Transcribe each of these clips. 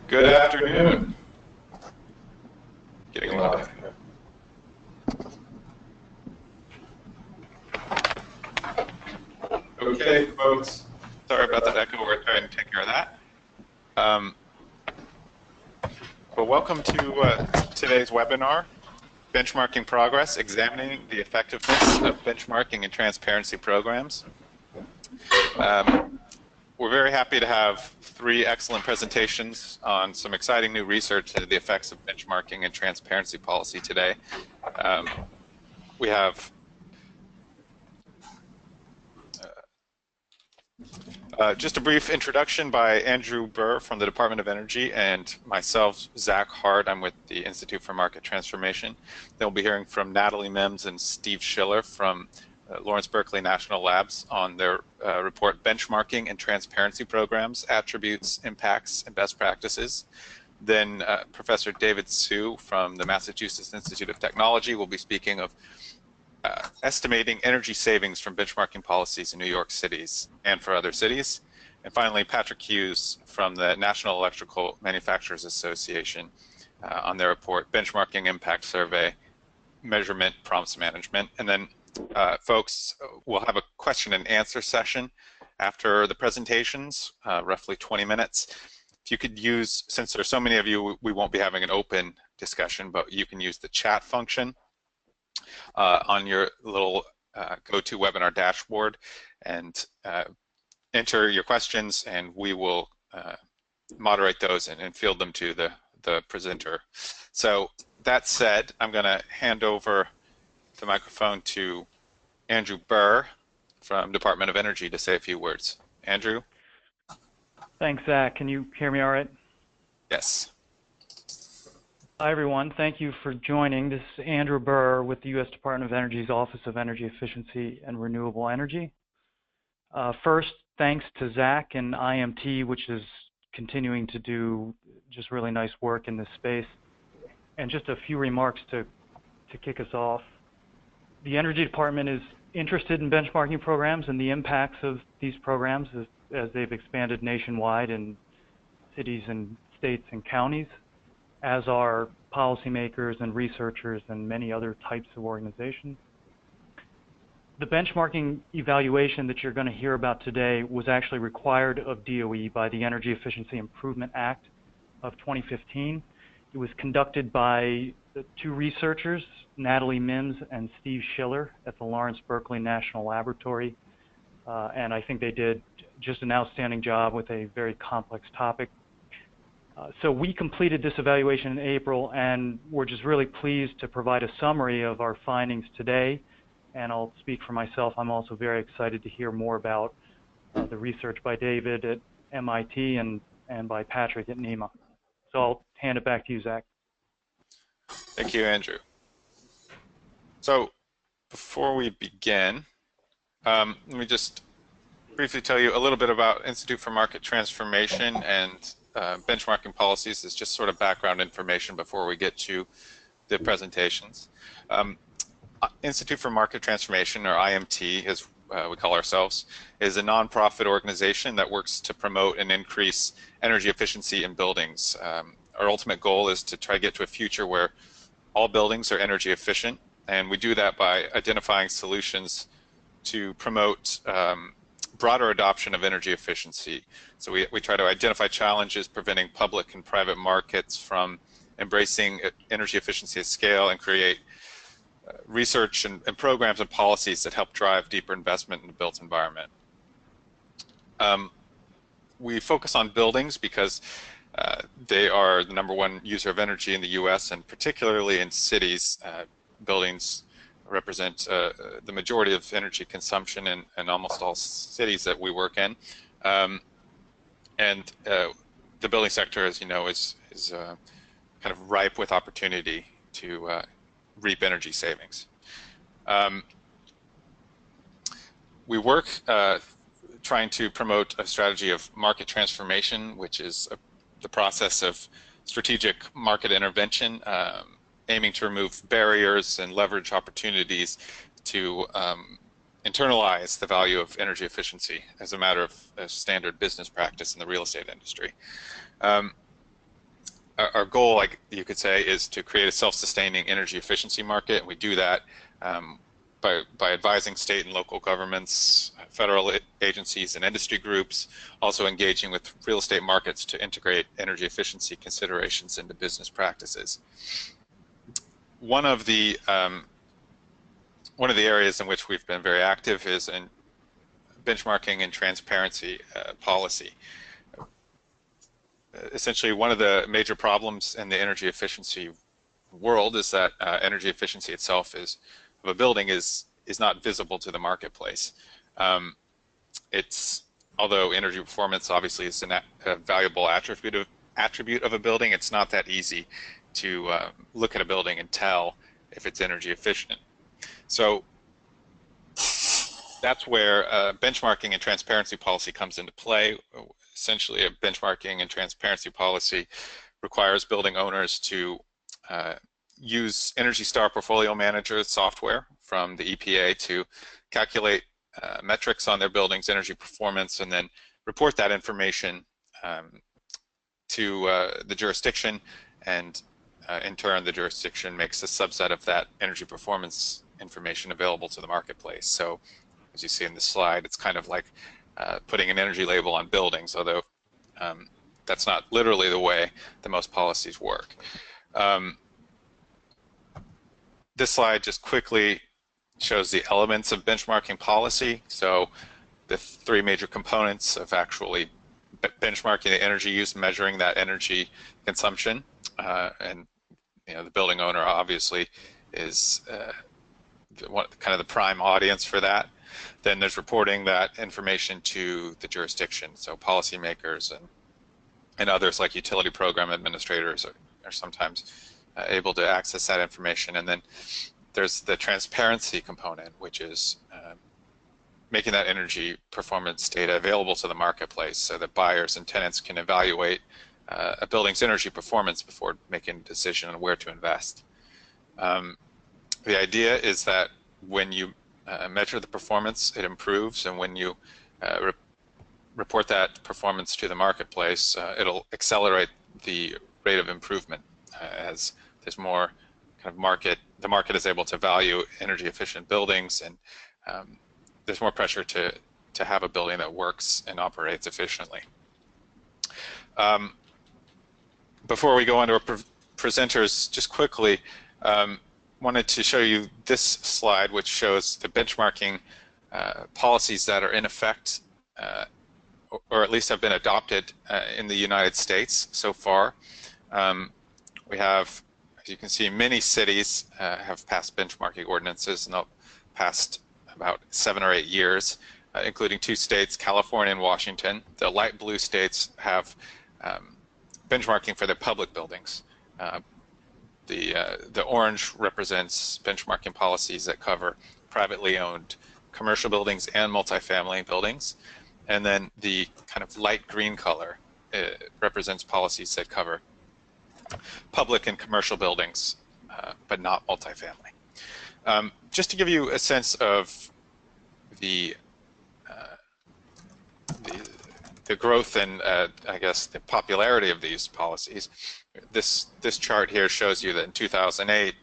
Good afternoon. Getting live. Okay, folks. Sorry about that echo. We're trying to take care of that. Well, welcome to today's webinar, Benchmarking Progress, Examining the Effectiveness of Benchmarking and Transparency Programs. We're very happy to have three excellent presentations on some exciting new research into the effects of benchmarking and transparency policy today. We have just a brief introduction by Andrew Burr from the Department of Energy and myself, Zach Hart. I'm with the Institute for Market Transformation. Then we'll be hearing from Natalie Mims and Steve Schiller from Lawrence Berkeley National Labs on their report, Benchmarking and Transparency Programs, Attributes, Impacts, and Best Practices. Then Professor David Hsu from the Massachusetts Institute of Technology will be speaking of estimating energy savings from benchmarking policies in New York cities and for other cities. And finally, Patrick Hughes from the National Electrical Manufacturers Association on their report, Benchmarking Impact Survey, Measurement Prompts Management. And then folks, we'll have a question and answer session after the presentations, roughly 20 minutes. If you could use, since there's so many of you, we won't be having an open discussion, but you can use the chat function on your little GoToWebinar dashboard and enter your questions, and we will moderate those and field them to the presenter. So that said, I'm going to hand over the microphone to Andrew Burr from Department of Energy to say a few words. Andrew? Thanks, Zach. Can you hear me all right? Yes. Hi, everyone. Thank you for joining. This is Andrew Burr with the U.S. Department of Energy's Office of Energy Efficiency and Renewable Energy. First, thanks to Zach and IMT, which is continuing to do just really nice work in this space. And just a few remarks to kick us off. The Energy Department is interested in benchmarking programs and the impacts of these programs as they've expanded nationwide in cities and states and counties, as are policymakers and researchers and many other types of organizations. The benchmarking evaluation that you're going to hear about today was actually required of DOE by the Energy Efficiency Improvement Act of 2015. It was conducted by two researchers, Natalie Mims and Steve Schiller at the Lawrence Berkeley National Laboratory, and I think they did just an outstanding job with a very complex topic. So we completed this evaluation in April, and we're just really pleased to provide a summary of our findings today. And I'll speak for myself. I'm also very excited to hear more about the research by David at MIT and by Patrick at NEMA. So I'll hand it back to you, Zach. Thank you, Andrew. So before we begin, let me just briefly tell you a little bit about Institute for Market Transformation and benchmarking policies. Is just sort of background information before we get to the presentations. Institute for Market Transformation, or IMT, as we call ourselves, is a nonprofit organization that works to promote and increase energy efficiency in buildings. Our ultimate goal is to try to get to a future where all buildings are energy efficient, and we do that by identifying solutions to promote broader adoption of energy efficiency. So we try to identify challenges preventing public and private markets from embracing energy efficiency at scale and create research and programs and policies that help drive deeper investment in the built environment. We focus on buildings because they are the #1 user of energy in the U.S., and particularly in cities. Buildings represent the majority of energy consumption in almost all cities that we work in. And the building sector, as you know, is kind of ripe with opportunity to reap energy savings. We work trying to promote a strategy of market transformation, which is the process of strategic market intervention, aiming to remove barriers and leverage opportunities to internalize the value of energy efficiency as a matter of standard business practice in the real estate industry. our goal, like you could say, is to create a self-sustaining energy efficiency market, and we do that by advising state and local governments, federal agencies, and industry groups, also engaging with real estate markets to integrate energy efficiency considerations into business practices. One of the areas in which we've been very active is in benchmarking and transparency policy. Essentially, one of the major problems in the energy efficiency world is that energy efficiency itself of a building is not visible to the marketplace. Although energy performance obviously is a valuable attribute of a building, it's not that easy to look at a building and tell if it's energy efficient. So that's where benchmarking and transparency policy comes into play. Essentially, a benchmarking and transparency policy requires building owners to use EnergyStar Portfolio Manager software from the EPA to calculate metrics on their building's energy performance and then report that information to the jurisdiction, and in turn the jurisdiction makes a subset of that energy performance information available to the marketplace. So as you see in the slide, it's kind of like putting an energy label on buildings, although that's not literally the way that most policies work. This slide just quickly shows the elements of benchmarking policy. So the three major components of actually benchmarking the energy use, measuring that energy consumption, and the building owner obviously is kind of the prime audience for that. Then there's reporting that information to the jurisdiction. So policymakers and others like utility program administrators are sometimes able to access that information. And then there's the transparency component, which is making that energy performance data available to the marketplace so that buyers and tenants can evaluate a building's energy performance before making a decision on where to invest. The idea is that when you measure the performance, it improves, and when you report that performance to the marketplace, it'll accelerate the rate of improvement as there's more kind of the market is able to value energy efficient buildings, and there's more pressure to have a building that works and operates efficiently. Before we go on to our presenters, just quickly, wanted to show you this slide, which shows the benchmarking policies that are in effect, or at least have been adopted in the United States so far. We have, as you can see, many cities have passed benchmarking ordinances in the past about 7 or 8 years, including 2 states, California and Washington. The light blue states have benchmarking for their public buildings. The orange represents benchmarking policies that cover privately owned commercial buildings and multifamily buildings. And then the kind of light green color represents policies that cover public and commercial buildings, but not multifamily. Just to give you a sense of the growth and I guess the popularity of these policies, this chart here shows you that in 2008,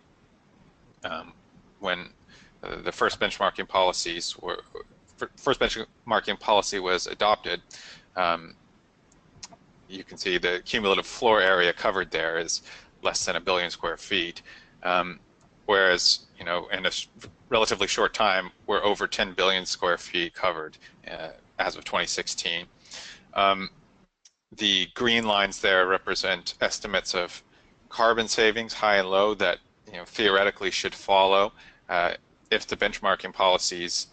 when the first benchmarking policy was adopted, you can see the cumulative floor area covered there is less than 1 billion square feet, whereas in a relatively short time we're over 10 billion square feet covered as of 2016. The green lines there represent estimates of carbon savings, high and low, that theoretically should follow if the benchmarking policies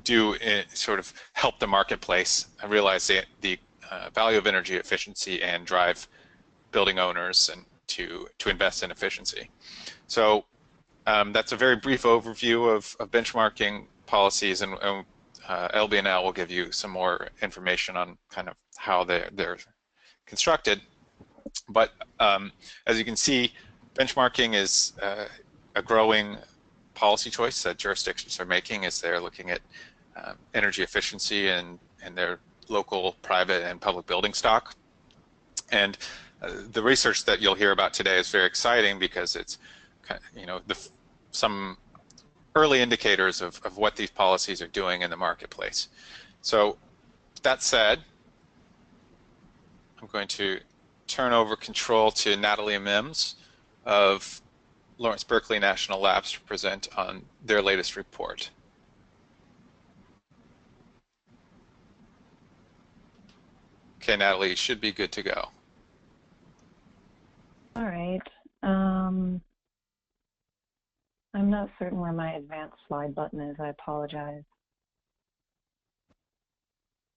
do sort of help the marketplace realize the value of energy efficiency and drive building owners and to invest in efficiency. So that's a very brief overview of benchmarking policies, and LB&L will give you some more information on kind of how they're constructed. But as you can see, benchmarking is a growing policy choice that jurisdictions are making as they're looking at energy efficiency in their local private and public building stock. And the research that you'll hear about today is very exciting because it's, some early indicators of what these policies are doing in the marketplace. So that said, I'm going to turn over control to Natalie Mims of Lawrence Berkeley National Labs to present on their latest report. Okay, Natalie, you should be good to go. All right. I'm not certain where my advanced slide button is. I apologize.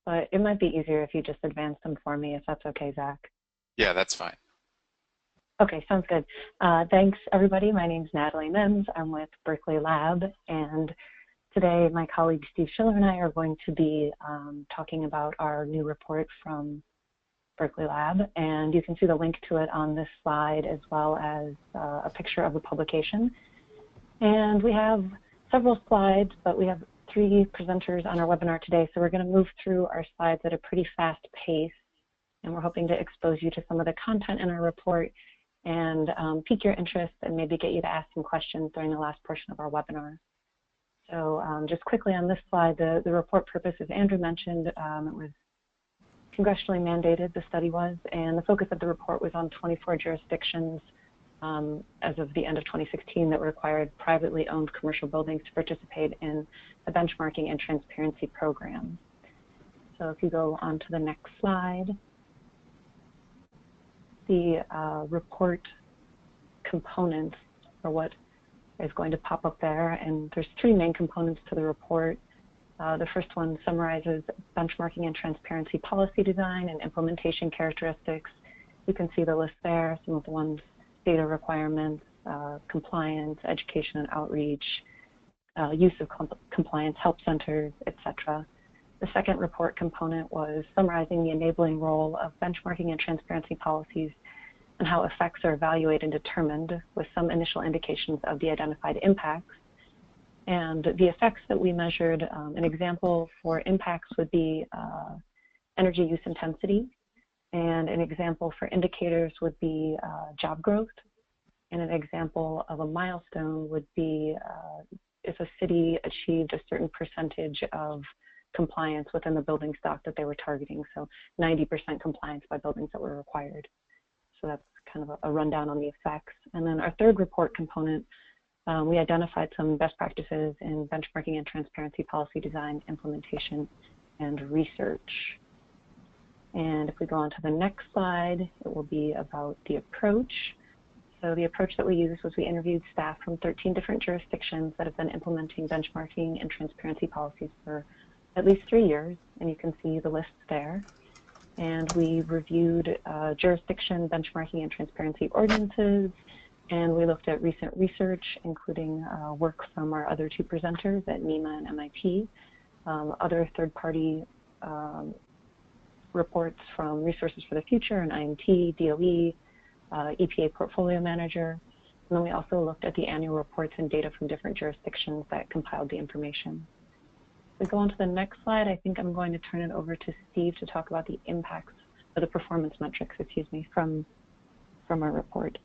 But it might be easier if you just advance them for me, if that's okay, Zach. Yeah, that's fine. Okay, sounds good. Thanks, everybody. My name's Natalie Mims. I'm with Berkeley Lab, and today my colleague Steve Schiller and I are going to be talking about our new report from Berkeley Lab, and you can see the link to it on this slide as well as a picture of the publication. And we have several slides, but we have 3 presenters on our webinar today, so we're going to move through our slides at a pretty fast pace, and we're hoping to expose you to some of the content in our report and pique your interest and maybe get you to ask some questions during the last portion of our webinar. So just quickly on this slide, the report purpose, as Andrew mentioned, it was congressionally mandated, the study was, and the focus of the report was on 24 jurisdictions as of the end of 2016 that required privately owned commercial buildings to participate in a benchmarking and transparency program. So if you go on to the next slide, the report components are what is going to pop up there, and there's 3 main components to the report. The first one summarizes benchmarking and transparency policy design and implementation characteristics. You can see the list there, some of the ones: data requirements, compliance, education and outreach, use of compliance help centers, etc. The second report component was summarizing the enabling role of benchmarking and transparency policies and how effects are evaluated and determined, with some initial indications of the identified impacts. And the effects that we measured, an example for impacts would be energy use intensity, and an example for indicators would be job growth, and an example of a milestone would be if a city achieved a certain percentage of compliance within the building stock that they were targeting, so 90% compliance by buildings that were required. So that's kind of a rundown on the effects. And then our third report component, we identified some best practices in benchmarking and transparency policy design, implementation, and research. And if we go on to the next slide, it will be about the approach. So the approach that we used was we interviewed staff from 13 different jurisdictions that have been implementing benchmarking and transparency policies for at least 3 years, and you can see the lists there. And we reviewed jurisdiction benchmarking and transparency ordinances, and we looked at recent research, including work from our other 2 presenters at NEMA and MIT, other third-party reports from Resources for the Future and IMT, DOE, EPA Portfolio Manager, and then we also looked at the annual reports and data from different jurisdictions that compiled the information. If we go on to the next slide, I think I'm going to turn it over to Steve to talk about the impacts, or the performance metrics, excuse me, from our report.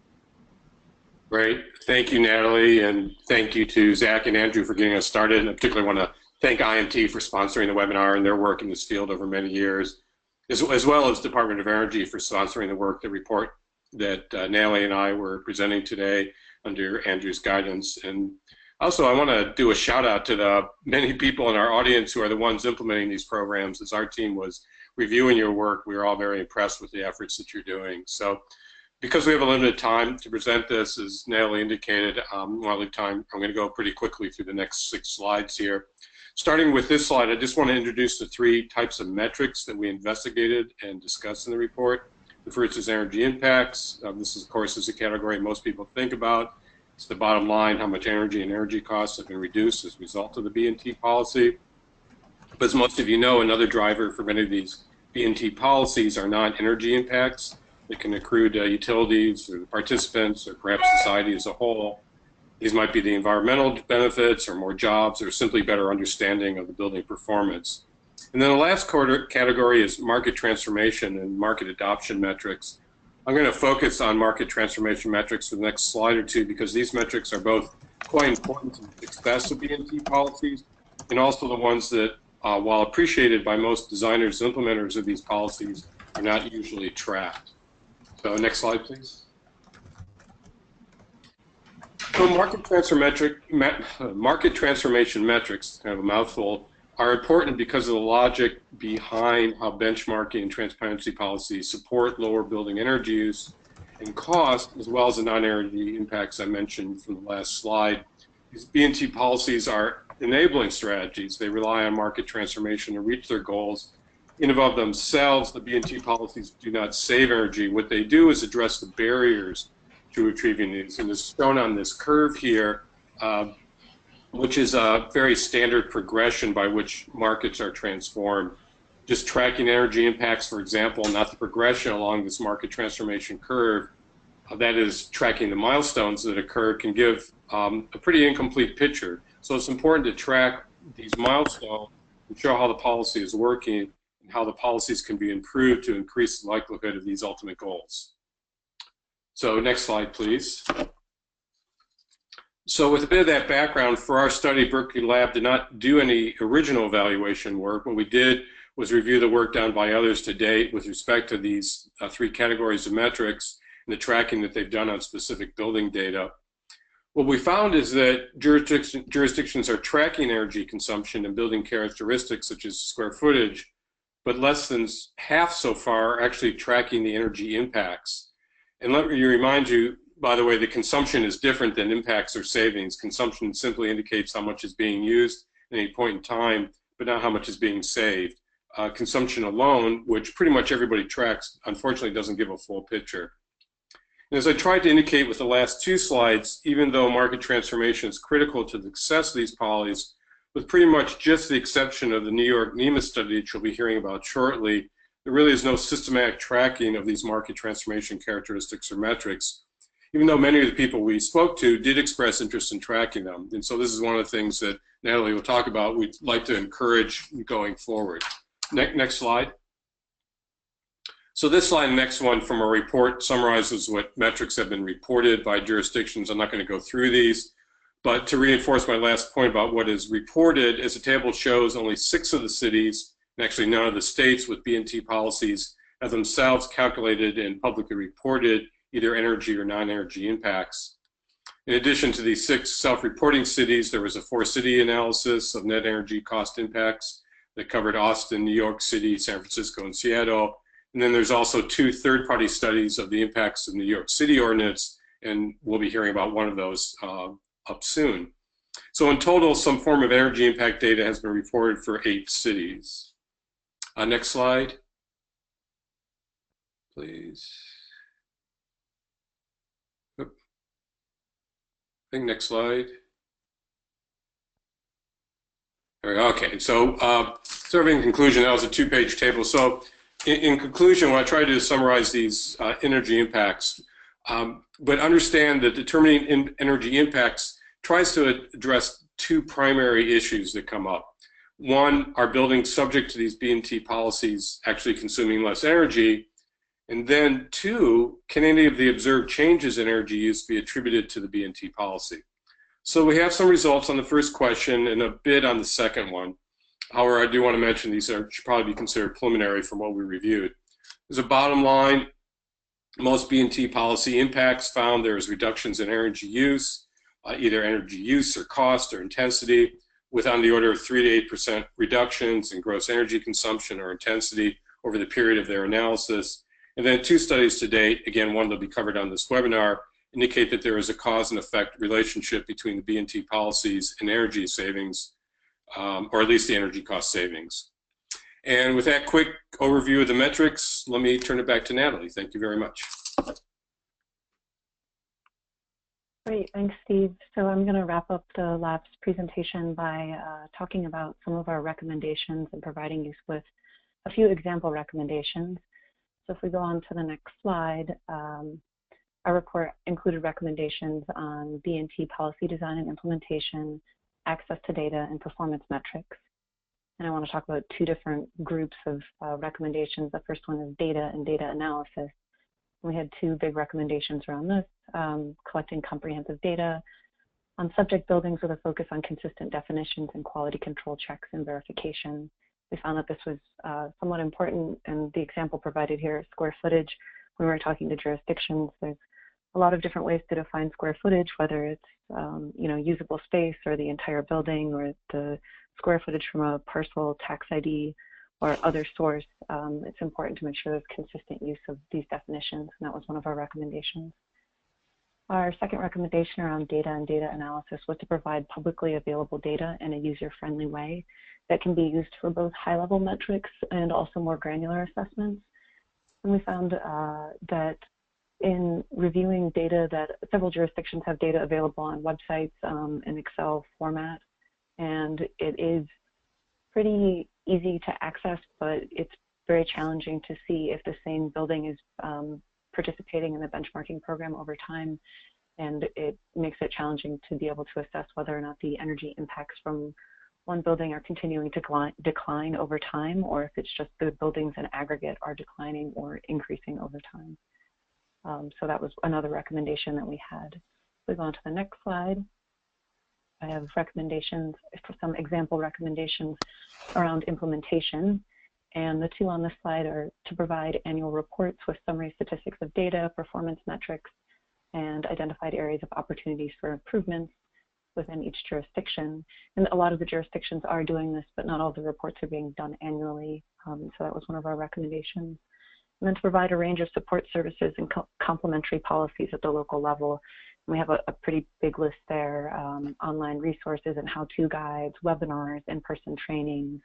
Great. Thank you, Natalie, and thank you to Zach and Andrew for getting us started. And I particularly want to thank IMT for sponsoring the webinar and their work in this field over many years, as well as Department of Energy for sponsoring the report that Natalie and I were presenting today under Andrew's guidance. And also, I want to do a shout out to the many people in our audience who are the ones implementing these programs. As our team was reviewing your work, we were all very impressed with the efforts that you're doing. So because we have a limited time to present this, as Natalie indicated, while leave time, I'm going to go pretty quickly through the next 6 slides here. Starting with this slide, I just want to introduce the 3 types of metrics that we investigated and discussed in the report. The first is energy impacts. This, of course, is a category most people think about. It's the bottom line, how much energy and energy costs have been reduced as a result of the B&T policy. But as most of you know, another driver for many of these B&T policies are non-energy impacts that can accrue to utilities or the participants or perhaps society as a whole. These might be the environmental benefits or more jobs or simply better understanding of the building performance. And then the last category is market transformation and market adoption metrics. I'm going to focus on market transformation metrics for the next slide or two because these metrics are both quite important to the success of B&T policies and also the ones that, while appreciated by most designers and implementers of these policies, are not usually tracked. So next slide, please. So market transformation metrics, kind of a mouthful, are important because of the logic behind how benchmarking and transparency policies support lower building energy use and cost, as well as the non-energy impacts I mentioned from the last slide. These B&T policies are enabling strategies. They rely on market transformation to reach their goals. In and of themselves, the B&T policies do not save energy. What they do is address the barriers to achieving these. And it's shown on this curve here, which is a very standard progression by which markets are transformed. Just tracking energy impacts, for example, not the progression along this market transformation curve, that is tracking the milestones that occur, can give a pretty incomplete picture. So it's important to track these milestones and show how the policy is working and how the policies can be improved to increase the likelihood of these ultimate goals. So next slide, please. So with a bit of that background, for our study, Berkeley Lab did not do any original evaluation work. What we did was review the work done by others to date with respect to these three categories of metrics and the tracking that they've done on specific building data. What we found is that jurisdictions are tracking energy consumption and building characteristics such as square footage, but less than half so far are actually tracking the energy impacts. And let me remind you, by the way, the consumption is different than impacts or savings. Consumption simply indicates how much is being used at any point in time, but not how much is being saved. Consumption alone, which pretty much everybody tracks, unfortunately doesn't give a full picture. And as I tried to indicate with the last two slides, even though market transformation is critical to the success of these policies, with pretty much just the exception of the New York NEMA study that you'll be hearing about shortly, there really is no systematic tracking of these market transformation characteristics or metrics, even though many of the people we spoke to did express interest in tracking them. And so this is one of the things that Natalie will talk about we'd like to encourage going forward. Next slide. So this slide, next one from our report, summarizes what metrics have been reported by jurisdictions. I'm not going to go through these, but to reinforce my last point about what is reported, as the table shows, only 6 of the cities, and actually none of the states with B&T policies, have themselves calculated and publicly reported either energy or non-energy impacts. In addition to these 6 self-reporting cities, there was a 4-city analysis of net energy cost impacts that covered Austin, New York City, San Francisco, and Seattle. And then there's also 2 third-party studies of the impacts of the New York City ordinance, and we'll be hearing about one of those up soon. So in total, some form of energy impact data has been reported for 8 cities. Next slide, please. I think next slide. There we go. Okay, so sort of in conclusion, that was a 2-page table. So in conclusion, what I tried to do is summarize these energy impacts, but understand that determining energy impacts tries to address 2 primary issues that come up. One, are buildings subject to these B&T policies actually consuming less energy? And then 2, can any of the observed changes in energy use be attributed to the B&T policy? So we have some results on the first question and a bit on the second one. However, I do want to mention these should probably be considered preliminary from what we reviewed. As a bottom line, most B&T policy impacts found there is reductions in energy use, either energy use or cost or intensity, with on the order of 3 to 8% reductions in gross energy consumption or intensity over the period of their analysis. And then 2 studies to date, again, one that'll be covered on this webinar, indicate that there is a cause and effect relationship between the B&T policies and energy savings, or at least the energy cost savings. And with that quick overview of the metrics, let me turn it back to Natalie. Thank you very much. Great, thanks, Steve. So I'm going to wrap up the lab's presentation by talking about some of our recommendations and providing you with a few example recommendations. So if we go on to the next slide, our report included recommendations on B&T policy design and implementation, access to data, and performance metrics. And I want to talk about two different groups of recommendations. The first one is data and data analysis. We had two big recommendations around this, collecting comprehensive data on subject buildings with a focus on consistent definitions and quality control checks and verification. We found that this was somewhat important, and the example provided here is square footage. When we're talking to jurisdictions, there's a lot of different ways to define square footage, whether it's usable space or the entire building or the square footage from a parcel, tax ID, or other source. It's important to make sure there's consistent use of these definitions, and that was one of our recommendations. Our second recommendation around data and data analysis was to provide publicly available data in a user-friendly way that can be used for both high-level metrics and also more granular assessments. And we found that in reviewing data, that several jurisdictions have data available on websites in Excel format, and it is pretty easy to access, but it's very challenging to see if the same building is participating in the benchmarking program over time, and it makes it challenging to be able to assess whether or not the energy impacts from one building are continuing to decline over time, or if it's just the buildings in aggregate are declining or increasing over time. So that was another recommendation that we had. We go on to the next slide. I have recommendations, some example recommendations around implementation. And the two on this slide are to provide annual reports with summary statistics of data, performance metrics, and identified areas of opportunities for improvements within each jurisdiction. And a lot of the jurisdictions are doing this, but not all the reports are being done annually. So that was one of our recommendations. And then to provide a range of support services and complementary policies at the local level. And we have a pretty big list there, online resources and how-to guides, webinars, in-person trainings,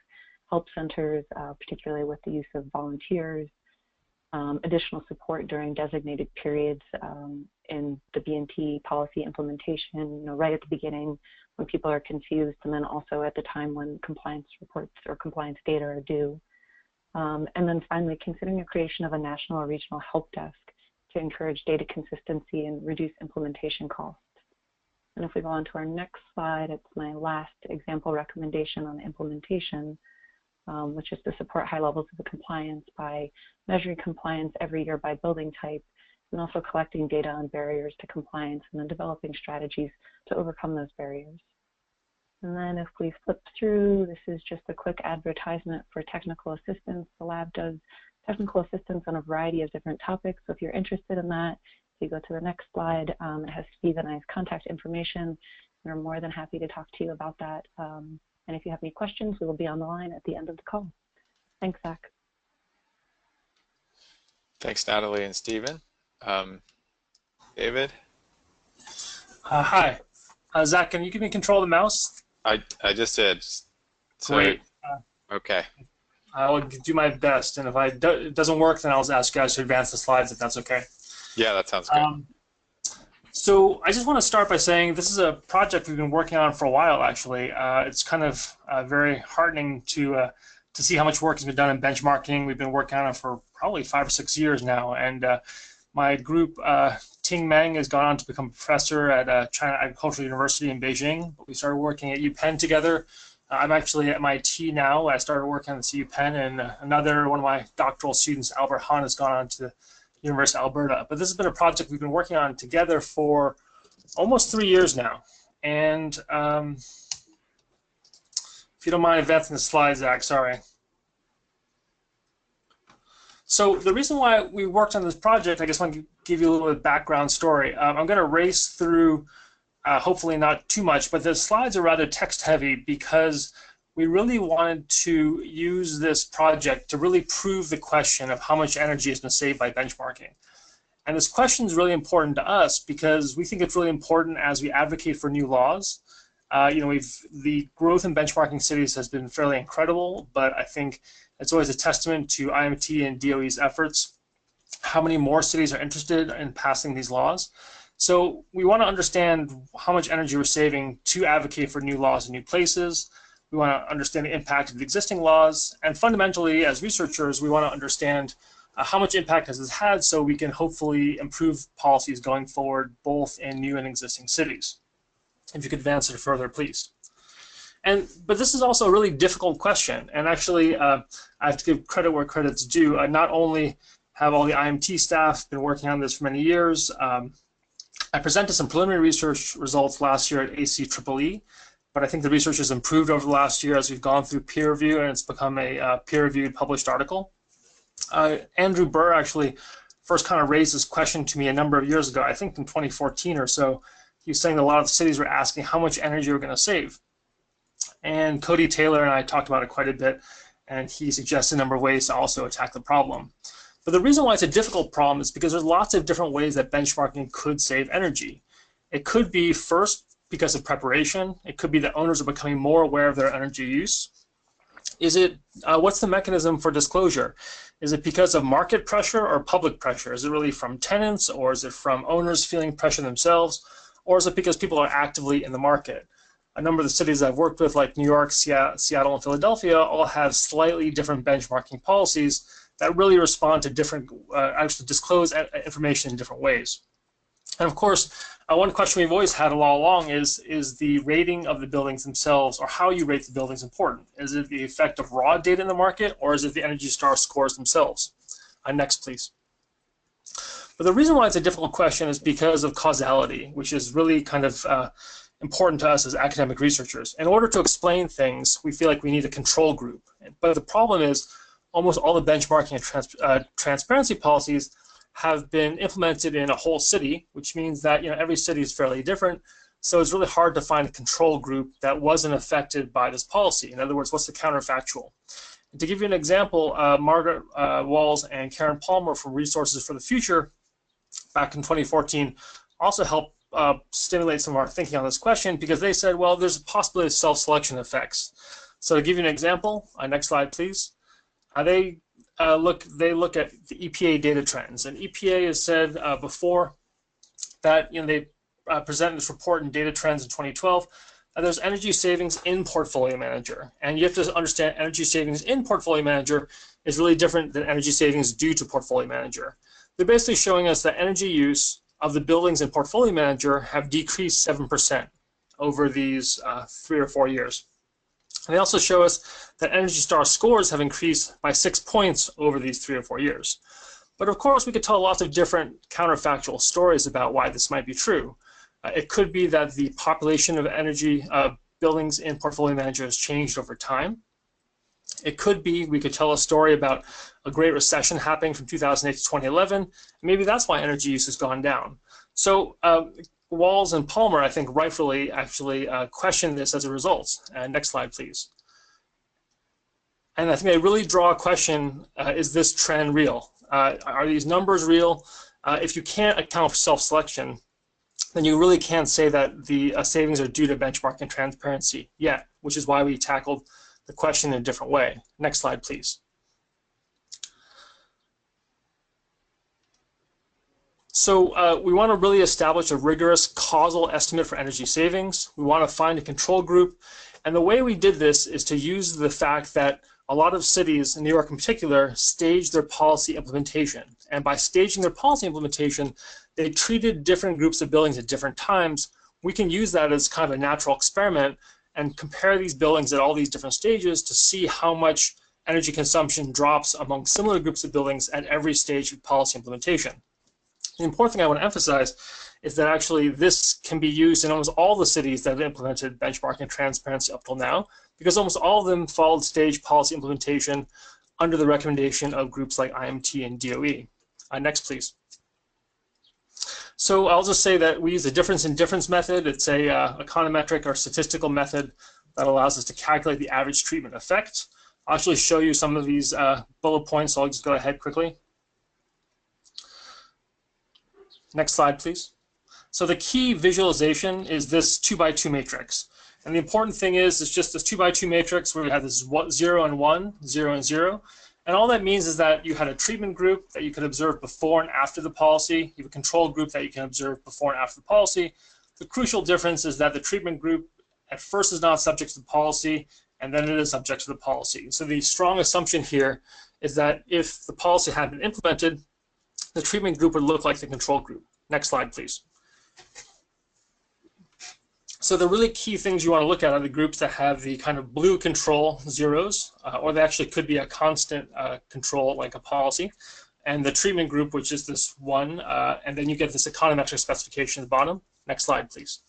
help centers, particularly with the use of volunteers, additional support during designated periods in the B&T policy implementation, right at the beginning when people are confused, and then also at the time when compliance reports or compliance data are due. And then finally, considering the creation of a national or regional help desk to encourage data consistency and reduce implementation costs. And if we go on to our next slide, it's my last example recommendation on implementation, which is to support high levels of compliance by measuring compliance every year by building type, and also collecting data on barriers to compliance and then developing strategies to overcome those barriers. And then if we flip through, this is just a quick advertisement for technical assistance. The lab does technical assistance on a variety of different topics. So if you're interested in that, if you go to the next slide, it has Steve and I's contact information. We're more than happy to talk to you about that. And if you have any questions, we will be on the line at the end of the call. Thanks, Zach. Thanks, Natalie and Stephen. David? Hi. Zach, can you give me control of the mouse? I just did. So, great. Okay. I will do my best, and if it doesn't work, then I'll ask you guys to advance the slides if that's okay. Yeah, that sounds good. So I just want to start by saying this is a project we've been working on for a while, actually. It's kind of very heartening to see how much work has been done in benchmarking. We've been working on it for probably 5 or 6 years now, and my group, Ting Meng, has gone on to become a professor at China Agricultural University in Beijing. We started working at UPenn together. I'm actually at MIT now. I started working on the UPenn, and another one of my doctoral students, Albert Han, has gone on to the University of Alberta. But this has been a project we've been working on together for almost 3 years now. And if you don't mind advancing the slide, Zach, sorry. So the reason why we worked on this project, I just want to give you a little bit of background story. I'm going to race through, hopefully not too much, but the slides are rather text heavy because we really wanted to use this project to really prove the question of how much energy has been saved by benchmarking. And this question is really important to us because we think it's really important as we advocate for new laws. The growth in benchmarking cities has been fairly incredible, but I think it's always a testament to IMT and DOE's efforts, how many more cities are interested in passing these laws. So we want to understand how much energy we're saving to advocate for new laws in new places. We want to understand the impact of the existing laws. And fundamentally, as researchers, we want to understand how much impact has this had so we can hopefully improve policies going forward, both in new and existing cities. If you could advance it further, please. But this is also a really difficult question, and actually I have to give credit where credit's due. Not only have all the IMT staff been working on this for many years, I presented some preliminary research results last year at ACEEE, but I think the research has improved over the last year as we've gone through peer review, and it's become a peer-reviewed published article. Andrew Burr actually first kind of raised this question to me a number of years ago, I think in 2014 or so. He was saying that a lot of the cities were asking how much energy we're going to save. And Cody Taylor and I talked about it quite a bit, and he suggested a number of ways to also attack the problem. But the reason why it's a difficult problem is because there's lots of different ways that benchmarking could save energy. It could be first because of preparation. It could be that owners are becoming more aware of their energy use. Is it, what's the mechanism for disclosure? Is it because of market pressure or public pressure? Is it really from tenants, or is it from owners feeling pressure themselves? Or is it because people are actively in the market? A number of the cities I've worked with, like New York, Seattle, and Philadelphia, all have slightly different benchmarking policies that really respond to different, actually disclose information in different ways. And of course, one question we've always had all along is the rating of the buildings themselves, or how you rate the buildings, important? Is it the effect of raw data in the market, or is it the EnergyStar scores themselves? Next, please. But the reason why it's a difficult question is because of causality, which is really kind of important to us as academic researchers. In order to explain things, we feel like we need a control group. But the problem is almost all the benchmarking and transparency policies have been implemented in a whole city, which means that every city is fairly different. So it's really hard to find a control group that wasn't affected by this policy. In other words, what's the counterfactual? And to give you an example, Margaret Walls and Karen Palmer from Resources for the Future back in 2014 also helped stimulate some of our thinking on this question, because they said, well, there's a possibility of self-selection effects. So to give you an example, next slide, please. They look at the EPA data trends, and EPA has said before that they presented this report in Data Trends in 2012. There's energy savings in Portfolio Manager, and you have to understand energy savings in Portfolio Manager is really different than energy savings due to Portfolio Manager. They're basically showing us that energy use of the buildings in Portfolio Manager have decreased 7% over these 3 or 4 years. And they also show us that EnergyStar scores have increased by 6 points over these 3 or 4 years. But of course, we could tell lots of different counterfactual stories about why this might be true. It could be that the population of energy buildings in Portfolio Manager has changed over time. It could be we could tell a story about a Great Recession happening from 2008 to 2011. Maybe that's why energy use has gone down. So Walls and Palmer, I think, rightfully actually question this as a result. Next slide, please. And I think they really draw a question, is this trend real? Are these numbers real? If you can't account for self-selection, then you really can't say that the savings are due to benchmark and transparency yet, which is why we tackled the question in a different way. Next slide, please. So we want to really establish a rigorous causal estimate for energy savings. We want to find a control group. And the way we did this is to use the fact that a lot of cities, in New York in particular, staged their policy implementation. And by staging their policy implementation, they treated different groups of buildings at different times. We can use that as kind of a natural experiment and compare these buildings at all these different stages to see how much energy consumption drops among similar groups of buildings at every stage of policy implementation. The important thing I want to emphasize is that actually this can be used in almost all the cities that have implemented benchmarking and transparency up till now, because almost all of them followed stage policy implementation under the recommendation of groups like IMT and DOE. Next, please. So I'll just say that we use the difference in difference method. It's a econometric or statistical method that allows us to calculate the average treatment effect. I'll actually show you some of these bullet points, so I'll just go ahead quickly. Next slide, please. So the key visualization is this 2x2 matrix. And the important thing is it's just this 2x2 matrix where we have this 0 and 1, 0 and 0. And all that means is that you had a treatment group that you could observe before and after the policy. You have a control group that you can observe before and after the policy. The crucial difference is that the treatment group at first is not subject to the policy, and then it is subject to the policy. So the strong assumption here is that if the policy had been implemented, the treatment group would look like the control group. Next slide, please. So the really key things you want to look at are the groups that have the kind of blue control zeros, or they actually could be a constant control like a policy, and the treatment group, which is this one, and then you get this econometric specification at the bottom. Next slide, please.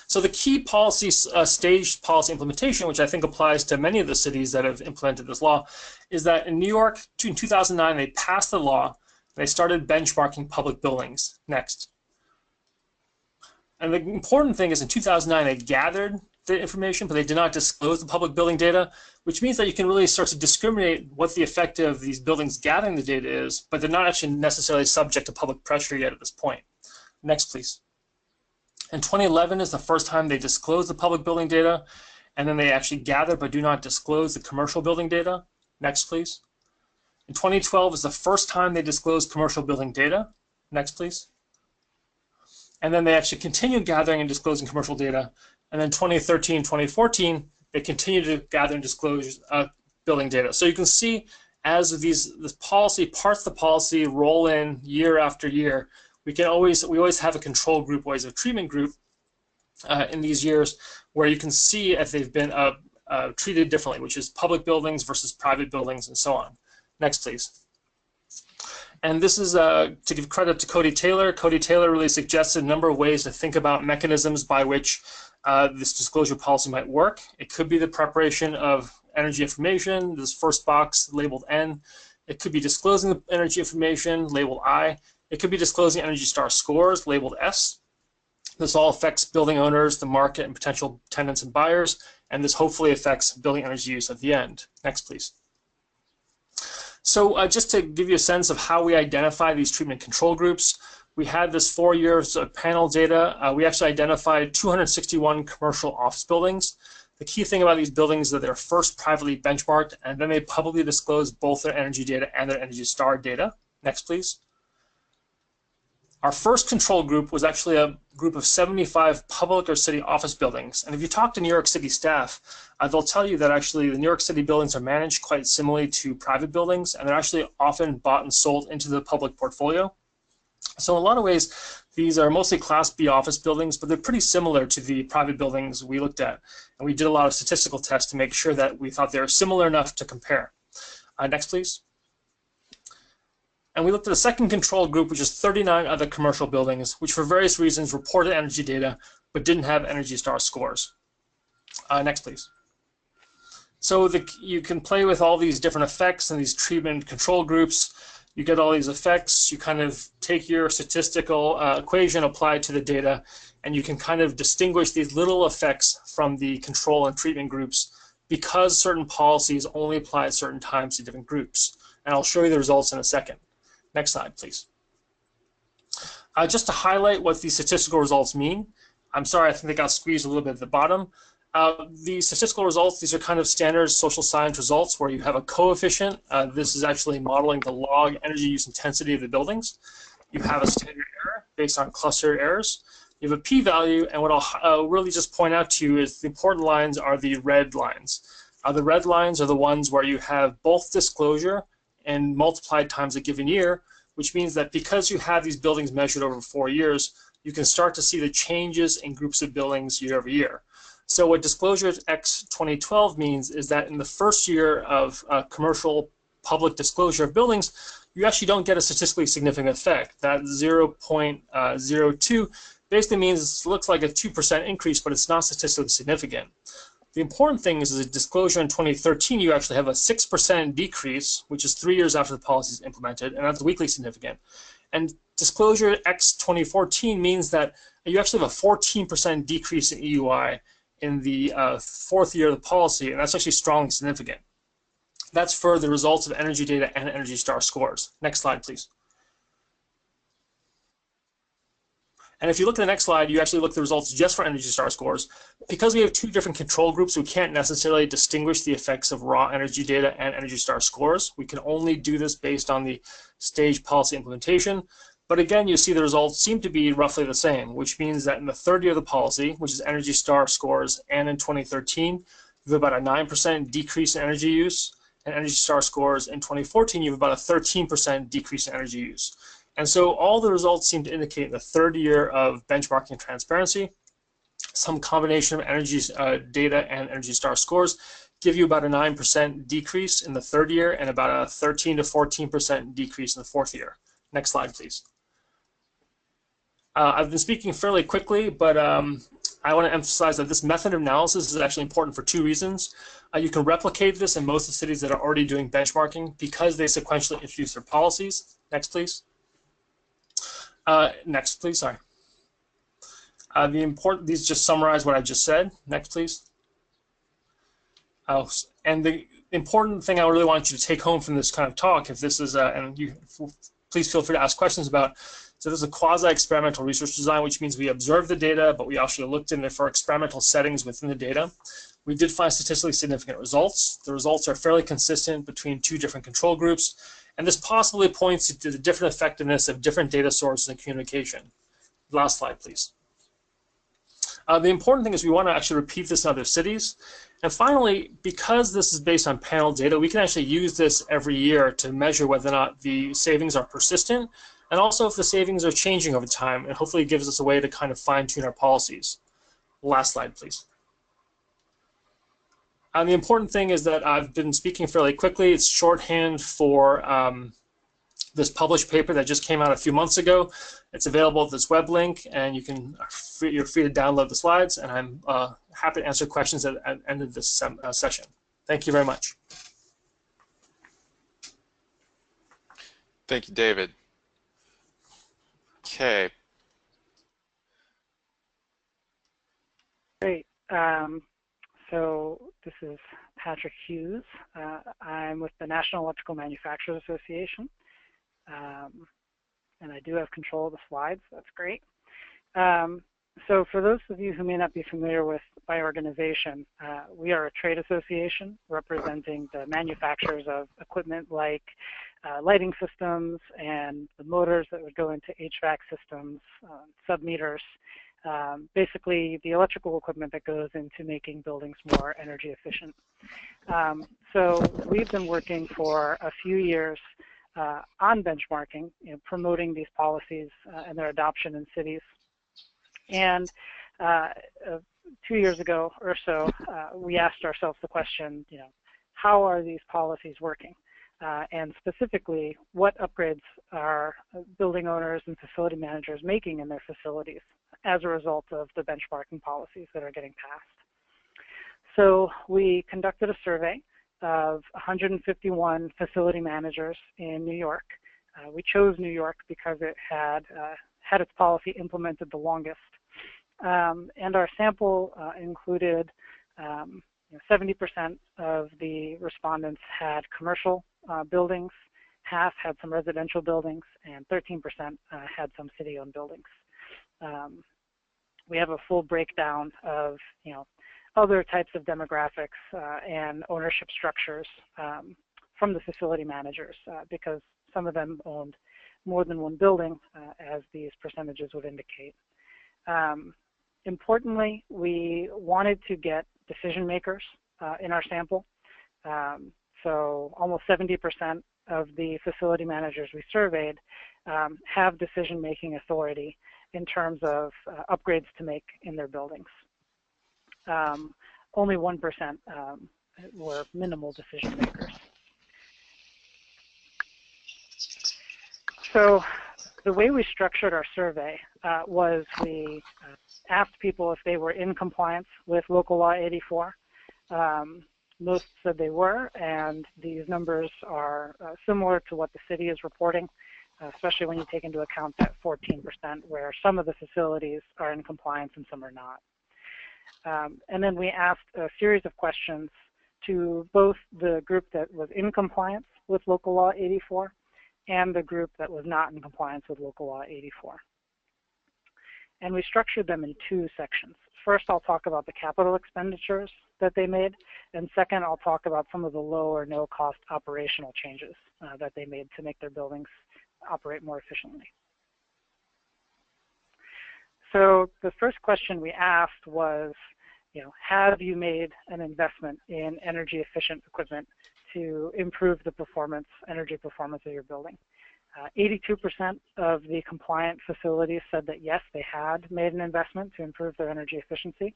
So the key policy, staged policy implementation, which I think applies to many of the cities that have implemented this law, is that in New York, in 2009, they passed the law. They started benchmarking public buildings. Next. And the important thing is in 2009, they gathered the information, but they did not disclose the public building data, which means that you can really start to discriminate what the effect of these buildings gathering the data is, but they're not actually necessarily subject to public pressure yet at this point. Next, please. In 2011 is the first time they disclosed the public building data, and then they actually gather but do not disclose the commercial building data. Next, please. In 2012 is the first time they disclosed commercial building data. Next, please. And then they actually continued gathering and disclosing commercial data. And then 2013, 2014, they continue to gather and disclose building data. So you can see as this policy, parts of the policy roll in year after year, we always have a control group, always a treatment group in these years where you can see if they've been treated differently, which is public buildings versus private buildings and so on. Next, please. And this is to give credit to Cody Taylor. Cody Taylor really suggested a number of ways to think about mechanisms by which this disclosure policy might work. It could be the preparation of energy information, this first box labeled N. It could be disclosing the energy information, labeled I. It could be disclosing EnergyStar scores, labeled S. This all affects building owners, the market, and potential tenants and buyers, and this hopefully affects building energy use at the end. Next, please. So just to give you a sense of how we identify these treatment control groups, we had this 4 years of panel data. We actually identified 261 commercial office buildings. The key thing about these buildings is that they're first privately benchmarked, and then they publicly disclose both their energy data and their EnergyStar data. Next, please. Our first control group was actually a group of 75 public or city office buildings. And if you talk to New York City staff, they'll tell you that actually the New York City buildings are managed quite similarly to private buildings, and they're actually often bought and sold into the public portfolio. So in a lot of ways, these are mostly Class B office buildings, but they're pretty similar to the private buildings we looked at. And we did a lot of statistical tests to make sure that we thought they were similar enough to compare. Next, please. And we looked at a second control group, which is 39 other commercial buildings, which for various reasons reported energy data, but didn't have EnergyStar scores. Next, please. So you can play with all these different effects and these treatment control groups. You get all these effects. You kind of take your statistical equation, apply it to the data, and you can kind of distinguish these little effects from the control and treatment groups because certain policies only apply at certain times to different groups. And I'll show you the results in a second. Next slide, please. Just to highlight what these statistical results mean, I'm sorry, I think they got squeezed a little bit at the bottom. The statistical results, these are kind of standard social science results where you have a coefficient. This is actually modeling the log energy use intensity of the buildings. You have a standard error based on cluster errors. You have a p-value, and what I'll really just point out to you is the important lines are the red lines. The red lines are the ones where you have both disclosure and multiplied times a given year, which means that because you have these buildings measured over 4 years, you can start to see the changes in groups of buildings year over year. So what disclosure X 2012 means is that in the first year of commercial public disclosure of buildings, you actually don't get a statistically significant effect. That 0.02 basically means it looks like a 2% increase, but it's not statistically significant. The important thing is that disclosure in 2013, you actually have a 6% decrease, which is 3 years after the policy is implemented, and that's weakly significant. And disclosure X 2014 means that you actually have a 14% decrease in EUI in the 4th year of the policy, and that's actually strongly significant. That's for the results of energy data and EnergyStar scores. Next slide, please. And if you look at the next slide, you actually look at the results just for EnergyStar scores. Because we have 2 different control groups, we can't necessarily distinguish the effects of raw energy data and EnergyStar scores. We can only do this based on the stage policy implementation. But again, you see the results seem to be roughly the same, which means that in the 3rd year of the policy, which is EnergyStar scores, and in 2013, you have about a 9% decrease in energy use, and EnergyStar scores in 2014, you have about a 13% decrease in energy use. And so all the results seem to indicate in the 3rd year of benchmarking and transparency some combination of energy data and EnergyStar scores give you about a 9% decrease in the third year and about a 13 to 14% decrease in the fourth year. Next slide, please. I've been speaking fairly quickly, but I want to emphasize that this method of analysis is actually important for two reasons. You can replicate this in most of the cities that are already doing benchmarking because they sequentially introduce their policies. Next, please. Next, please. Sorry. These just summarize what I just said. Next, please. And the important thing I really want you to take home from this kind of talk, if this is, and you please feel free to ask questions about. So this is a quasi-experimental research design, which means we observed the data, but we actually looked in there for experimental settings within the data. We did find statistically significant results. The results are fairly consistent between two different control groups, and this possibly points to the different effectiveness of different data sources and communication. Last slide, please. The important thing is we want to actually repeat this in other cities. And finally, because this is based on panel data, we can actually use this every year to measure whether or not the savings are persistent, and also if the savings are changing over time, and hopefully it gives us a way to kind of fine-tune our policies. Last slide, please. And the important thing is that I've been speaking fairly quickly. It's shorthand for this published paper that just came out a few months ago. It's available at this web link, and you're free to download the slides, and I'm happy to answer questions at the end of this session. Thank you very much. Thank you, David. Okay. Great. So this is Patrick Hughes. I'm with the National Electrical Manufacturers Association. And I do have control of the slides. That's great. So for those of you who may not be familiar with my organization, we are a trade association representing the manufacturers of equipment like lighting systems and the motors that would go into HVAC systems, sub-meters, basically the electrical equipment that goes into making buildings more energy efficient. So we've been working for a few years on benchmarking, promoting these policies and their adoption in cities. And 2 years ago or so, we asked ourselves the question, how are these policies working? And specifically, what upgrades are building owners and facility managers making in their facilities as a result of the benchmarking policies that are getting passed? So we conducted a survey of 151 facility managers in New York. We chose New York because it had its policy implemented the longest. And our sample included 70% of the respondents had commercial buildings, half had some residential buildings, and 13% had some city-owned buildings. We have a full breakdown of other types of demographics and ownership structures from the facility managers because some of them owned more than one building, as these percentages would indicate. Importantly, we wanted to get decision makers in our sample. So almost 70% of the facility managers we surveyed have decision-making authority in terms of upgrades to make in their buildings. Only 1% were minimal decision makers. So the way we structured our survey was we asked people if they were in compliance with Local Law 84. Most said they were, and these numbers are similar to what the city is reporting, especially when you take into account that 14% where some of the facilities are in compliance and some are not. And then we asked a series of questions to both the group that was in compliance with Local Law 84 and the group that was not in compliance with Local Law 84. And we structured them in two sections. First, I'll talk about the capital expenditures that they made, and second, I'll talk about some of the low or no cost operational changes that they made to make their buildings operate more efficiently. So the first question we asked was, have you made an investment in energy efficient equipment to improve the performance, energy performance of your building? 82% of the compliant facilities said that yes, they had made an investment to improve their energy efficiency.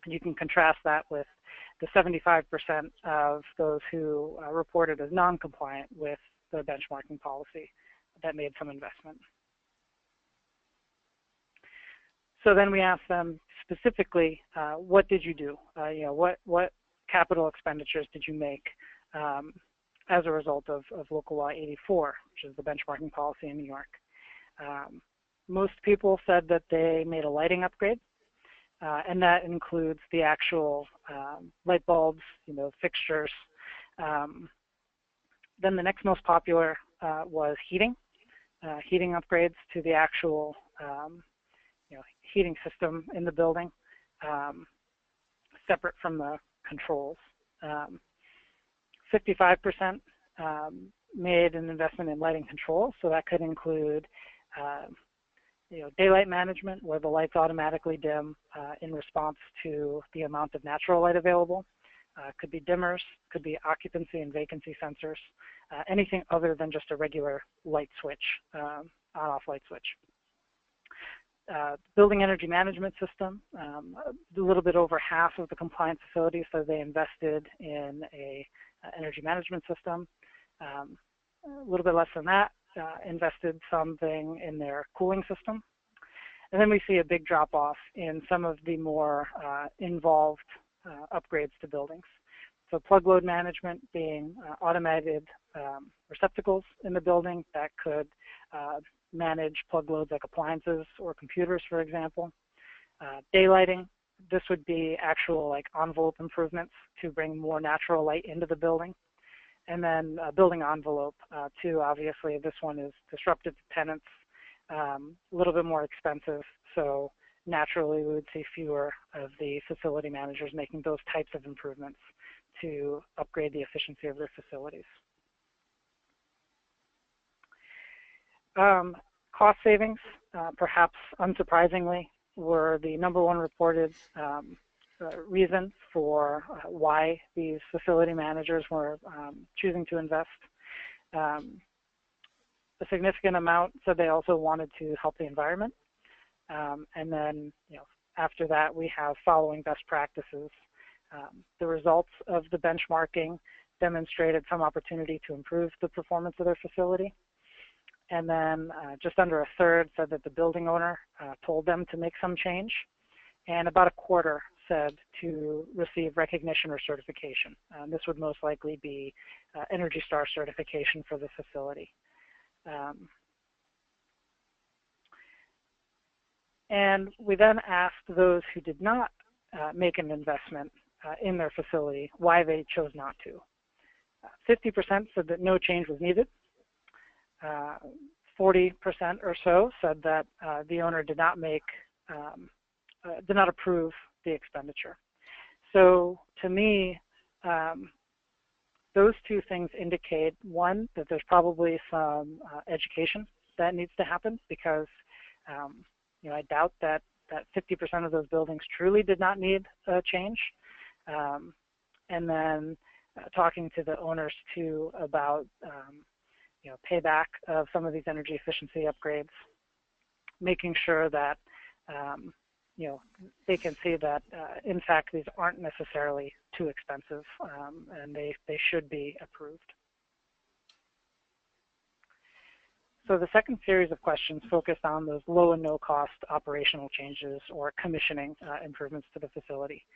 And you can contrast that with the 75% of those who reported as non-compliant with the benchmarking policy that made some investment. So then we asked them specifically, what did you do? What capital expenditures did you make as a result of Local Law 84, which is the benchmarking policy in New York? Most people said that they made a lighting upgrade, and that includes the actual light bulbs, fixtures. Then the next most popular was heating upgrades to the actual heating system in the building, separate from the controls. 55% made an investment in lighting controls, so that could include daylight management, where the lights automatically dim in response to the amount of natural light available. Could be dimmers, could be occupancy and vacancy sensors, anything other than just a regular light switch, on-off light switch. Building energy management system, a little bit over half of the compliant facilities, so they invested in a energy management system. A little bit less than that, invested something in their cooling system. And then we see a big drop off in some of the more involved upgrades to buildings. So plug load management being automated receptacles in the building that could manage plug loads like appliances or computers, for example. Daylighting, this would be actual envelope improvements to bring more natural light into the building. And then building envelope too, obviously this one is disruptive to tenants, a little bit more expensive. So naturally we would see fewer of the facility managers making those types of improvements to upgrade the efficiency of their facilities. Cost savings, perhaps unsurprisingly, were the #1 reported reason for why these facility managers were choosing to invest. A significant amount said they also wanted to help the environment. And then, after that, we have following best practices. The results of the benchmarking demonstrated some opportunity to improve the performance of their facility. And then just under a third said that the building owner told them to make some change. And about a quarter said to receive recognition or certification. This would most likely be EnergyStar certification for the facility. And we then asked those who did not make an investment in their facility why they chose not to. 50% said that no change was needed. 40% or so said that the owner did not approve the expenditure. So to me, those two things indicate, one, that there's probably some education that needs to happen, because I doubt that 50% of those buildings truly did not need a change. And then talking to the owners too about payback of some of these energy efficiency upgrades, making sure that they can see that in fact these aren't necessarily too expensive, and they should be approved. So the second series of questions focused on those low and no cost operational changes or commissioning improvements to the facility.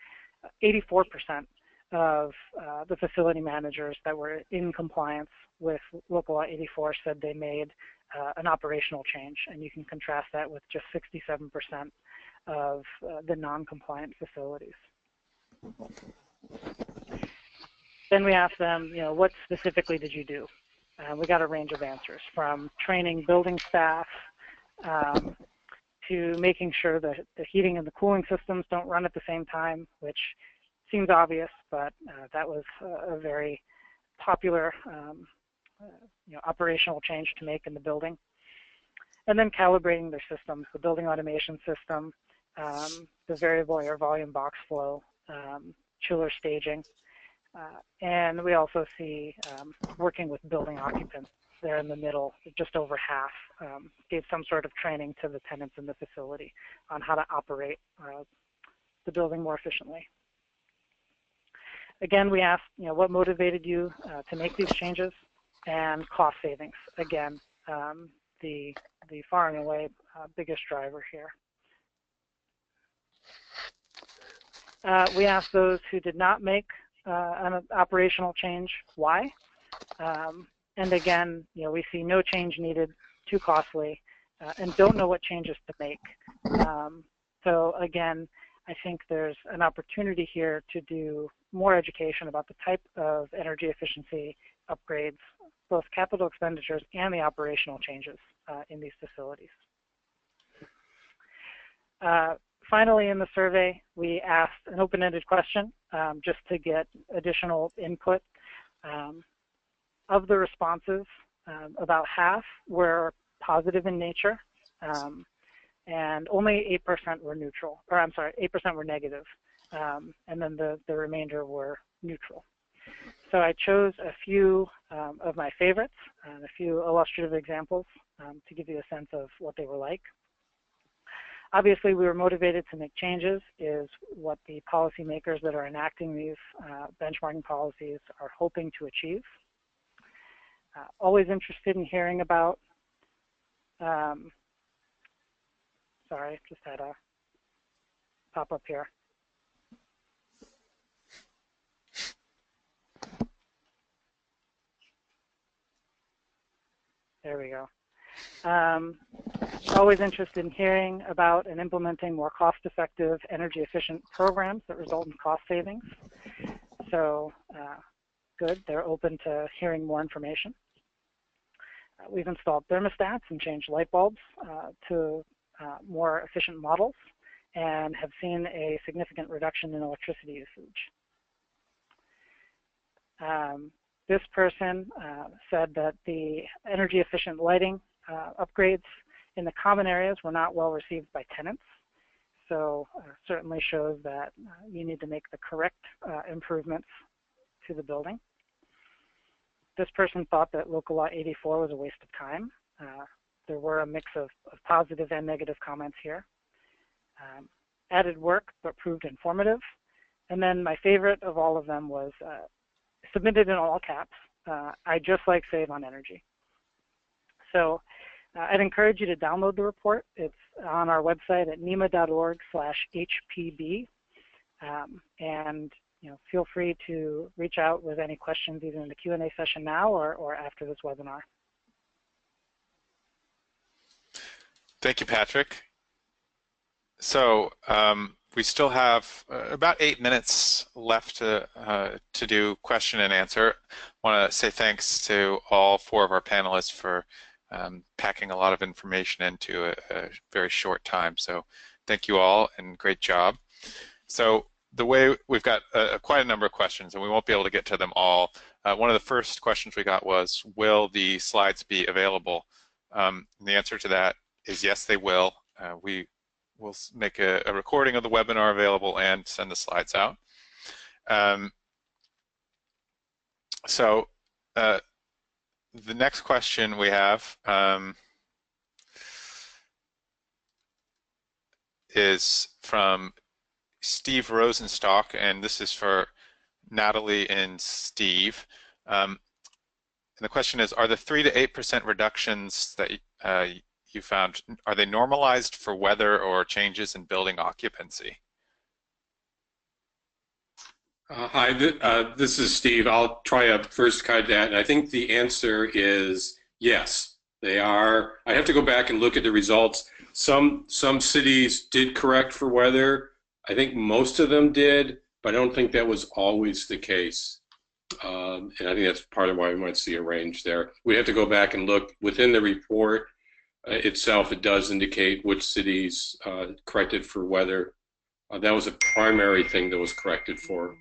84% of the facility managers that were in compliance with Local Law 84 said they made an operational change, and you can contrast that with just 67% of the non-compliant facilities. Then we asked them, what specifically did you do? We got a range of answers, from training building staff to making sure that the heating and the cooling systems don't run at the same time, which seems obvious, but that was a very popular operational change to make in the building. And then calibrating their systems, the building automation system, the variable air volume box flow, chiller staging. And we also see working with building occupants there in the middle, just over half, gave some sort of training to the tenants in the facility on how to operate the building more efficiently. Again, we asked, what motivated you to make these changes, and cost savings. Again, the far and away biggest driver here. We asked those who did not make an operational change, why? And again, we see no change needed, too costly, and don't know what changes to make. So again, I think there's an opportunity here to do more education about the type of energy efficiency upgrades, both capital expenditures and the operational changes in these facilities. Finally, in the survey, we asked an open-ended question just to get additional input. Of the responses, about half were positive in nature, and only 8% were neutral, or I'm sorry, 8% were negative, and then the remainder were neutral. So I chose a few of my favorites, and a few illustrative examples to give you a sense of what they were like. Obviously, we were motivated to make changes, is what the policymakers that are enacting these benchmarking policies are hoping to achieve. Always interested in hearing about, sorry, just had a pop up here. There we go. Always interested in hearing about and implementing more cost-effective, energy-efficient programs that result in cost savings. So good, they're open to hearing more information. We've installed thermostats and changed light bulbs to more efficient models, and have seen a significant reduction in electricity usage. This person said that the energy efficient lighting upgrades in the common areas were not well received by tenants. So certainly shows that you need to make the correct improvements to the building. This person thought that Local Law 84 was a waste of time. There were a mix of positive and negative comments here. Added work, but proved informative. And then my favorite of all of them was submitted in all caps, I just like Save on Energy. So I'd encourage you to download the report. It's on our website at nema.org/HPB. And feel free to reach out with any questions either in the Q&A session now or after this webinar. Thank you, Patrick. So we still have about 8 minutes left to do question and answer. I want to say thanks to all 4 of our panelists for packing a lot of information into a very short time. So thank you all, and great job. So the way we've got quite a number of questions, and we won't be able to get to them all. One of the first questions we got was, will the slides be available? And the answer to that is yes, they will. We will make a recording of the webinar available and send the slides out. So the next question we have is from Steve Rosenstock, and this is for Natalie and Steve. And the question is, are the 3 to 8% reductions that you found, are they normalized for weather or changes in building occupancy? Hi, this is Steve. I'll try a first cut at that, and I think the answer is yes. They are. I have to go back and look at the results. Some cities did correct for weather. I think most of them did, but I don't think that was always the case. And I think that's part of why we might see a range there. We have to go back and look within the report itself. It does indicate which cities corrected for weather. That was a primary thing that was corrected for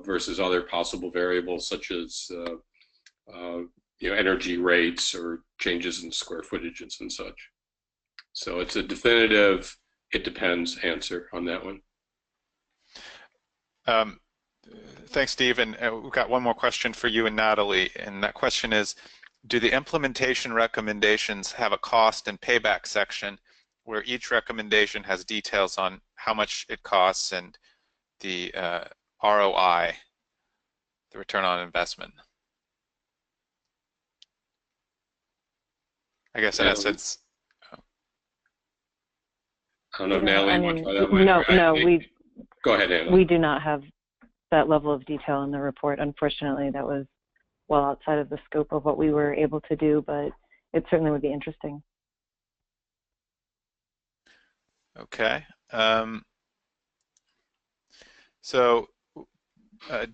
versus other possible variables such as energy rates or changes in square footages and such. So it's a definitive, it depends answer on that one. Thanks, Steve. And we've got one more question for you and Natalie. And that question is, do the implementation recommendations have a cost and payback section where each recommendation has details on how much it costs and the ROI, the return on investment? I guess in essence. I don't know if Natalie wants to try that one. No, go ahead, Natalie. We do not have that level of detail in the report. Unfortunately, that was well outside of the scope of what we were able to do, but it certainly would be interesting. Okay. So,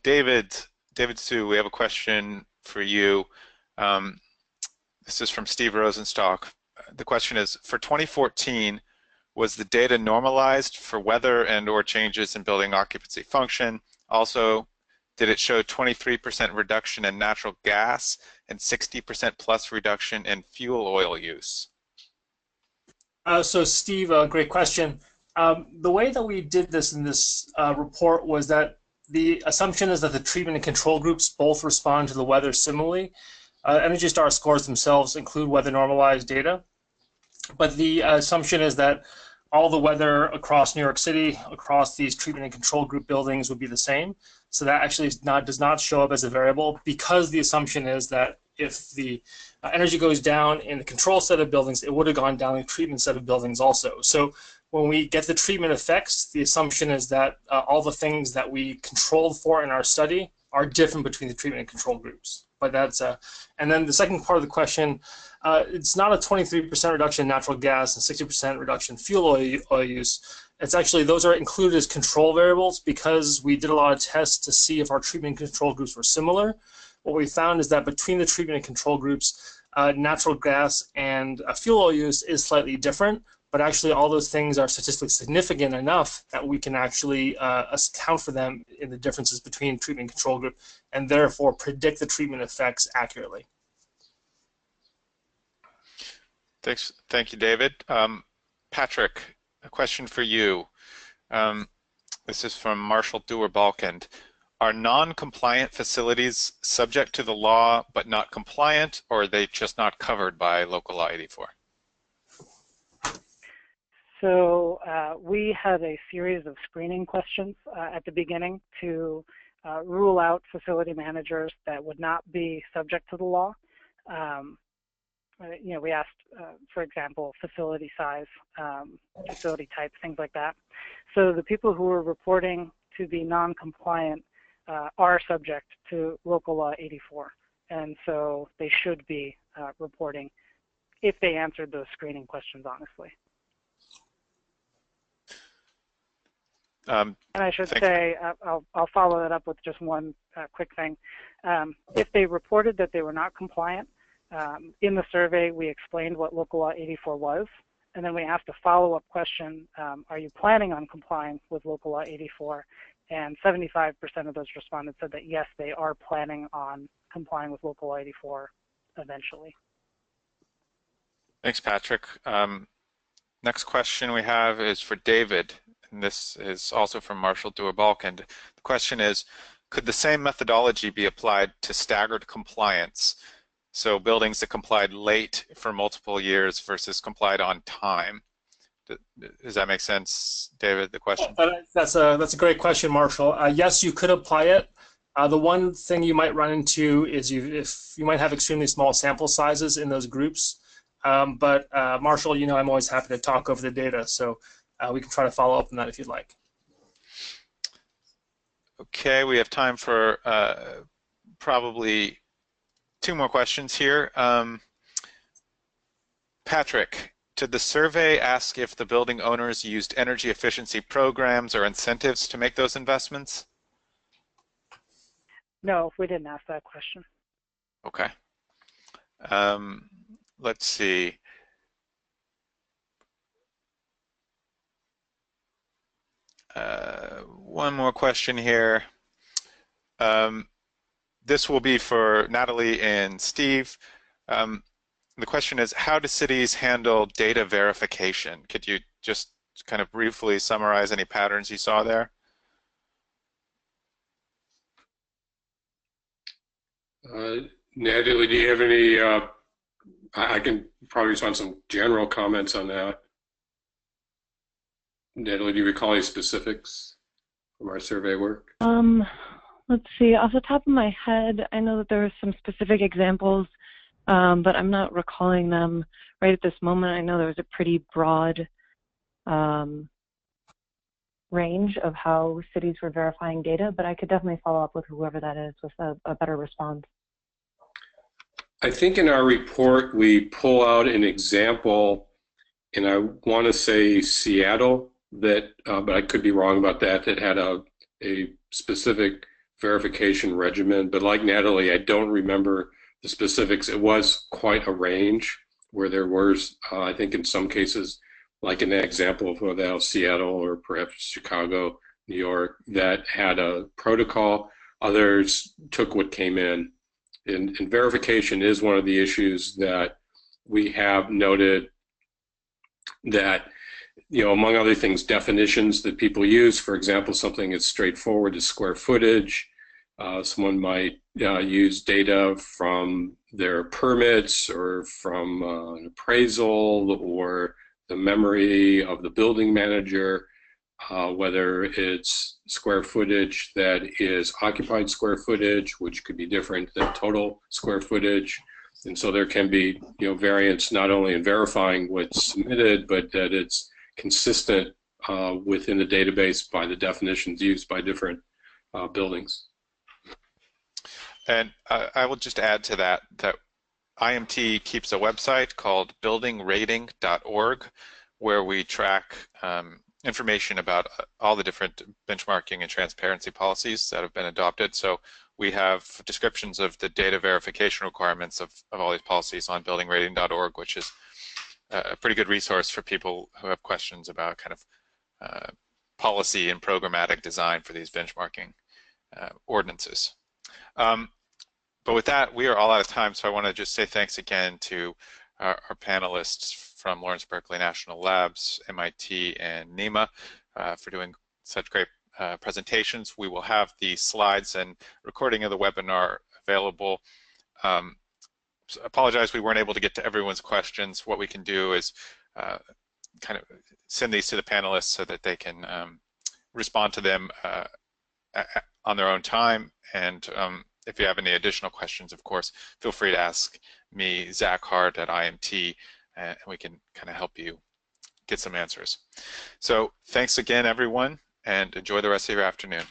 David Sue, we have a question for you. This is from Steve Rosenstock. The question is, for 2014, was the data normalized for weather and or changes in building occupancy function? Also, did it show 23% reduction in natural gas and 60% plus reduction in fuel oil use? So Steve, great question. The way that we did this in this report was that the assumption is that the treatment and control groups both respond to the weather similarly. EnergyStar scores themselves include weather normalized data, but the assumption is that all the weather across New York City, across these treatment and control group buildings would be the same. So that actually does not show up as a variable, because the assumption is that if the energy goes down in the control set of buildings, it would have gone down in the treatment set of buildings also. So when we get the treatment effects, the assumption is that all the things that we controlled for in our study are different between the treatment and control groups. But that's and then the second part of the question, it's not a 23% reduction in natural gas and 60% reduction in fuel oil use. It's actually, those are included as control variables because we did a lot of tests to see if our treatment and control groups were similar. What we found is that between the treatment and control groups, natural gas and fuel oil use is slightly different, but actually all those things are statistically significant enough that we can actually account for them in the differences between treatment and control group, and therefore predict the treatment effects accurately. Thanks. Thank you, David. Patrick, a question for you. This is from Marshall Dewar-Balkand. Are non-compliant facilities subject to the law but not compliant, or are they just not covered by local law 84? So we had a series of screening questions at the beginning to rule out facility managers that would not be subject to the law. You know, we asked, for example, facility size, facility type, things like that. So the people who were reporting to be non-compliant are subject to local law 84, and so they should be reporting if they answered those screening questions honestly. And I should say, I'll follow that up with just one quick thing. If they reported that they were not compliant, in the survey we explained what local law 84 was, and then we asked a follow-up question, are you planning on complying with local law 84? And 75% of those respondents said that yes, they are planning on complying with local law 84 eventually. Thanks, Patrick. Next question we have is for David, and this is also from Marshall Dewar-Balkand. The question is, could the same methodology be applied to staggered compliance? So buildings that complied late for multiple years versus complied on time. Does that make sense, David, the question? That's a great question, Marshall. Yes, you could apply it. The one thing you might run into is if you might have extremely small sample sizes in those groups. But Marshall, you know, I'm always happy to talk over the data, so we can try to follow up on that if you'd like. Okay, we have time for probably 2 more questions here. Patrick, did the survey ask if the building owners used energy efficiency programs or incentives to make those investments? No, we didn't ask that question. Okay. Let's see. One more question here. This will be for Natalie and Steve. The question is, how do cities handle data verification? Could you just kind of briefly summarize any patterns you saw there? Natalie, do you have any, I can probably respond some general comments on that. Natalie, do you recall any specifics from our survey work? Let's see, off the top of my head, I know that there were some specific examples, but I'm not recalling them right at this moment. I know there was a pretty broad range of how cities were verifying data, but I could definitely follow up with whoever that is with a better response. I think in our report we pull out an example, and I want to say Seattle, that, but I could be wrong about that, that had a specific verification regimen. But like Natalie, I don't remember the specifics. It was quite a range where there was, I think in some cases, like in that example of whether Seattle or perhaps Chicago, New York, that had a protocol. Others took what came in. And verification is one of the issues that we have noted that, you know, among other things, definitions that people use. For example, something as straightforward as square footage. Someone might use data from their permits or from an appraisal or the memory of the building manager, whether it's square footage that is occupied square footage, which could be different than total square footage. And so there can be, you know, variance not only in verifying what's submitted, but that it's consistent within the database by the definitions used by different buildings. And I will just add to that that IMT keeps a website called buildingrating.org where we track information about all the different benchmarking and transparency policies that have been adopted. So we have descriptions of the data verification requirements of all these policies on buildingrating.org, which is a pretty good resource for people who have questions about kind of policy and programmatic design for these benchmarking ordinances. But with that, we are all out of time, so I want to just say thanks again to our panelists from Lawrence Berkeley National Labs, MIT, and NEMA for doing such great presentations. We will have the slides and recording of the webinar available. Apologize we weren't able to get to everyone's questions. What we can do is kind of send these to the panelists so that they can respond to them on their own time. And if you have any additional questions, of course, feel free to ask me, Zach Hart at IMT, and we can kind of help you get some answers. So thanks again, everyone, and enjoy the rest of your afternoon.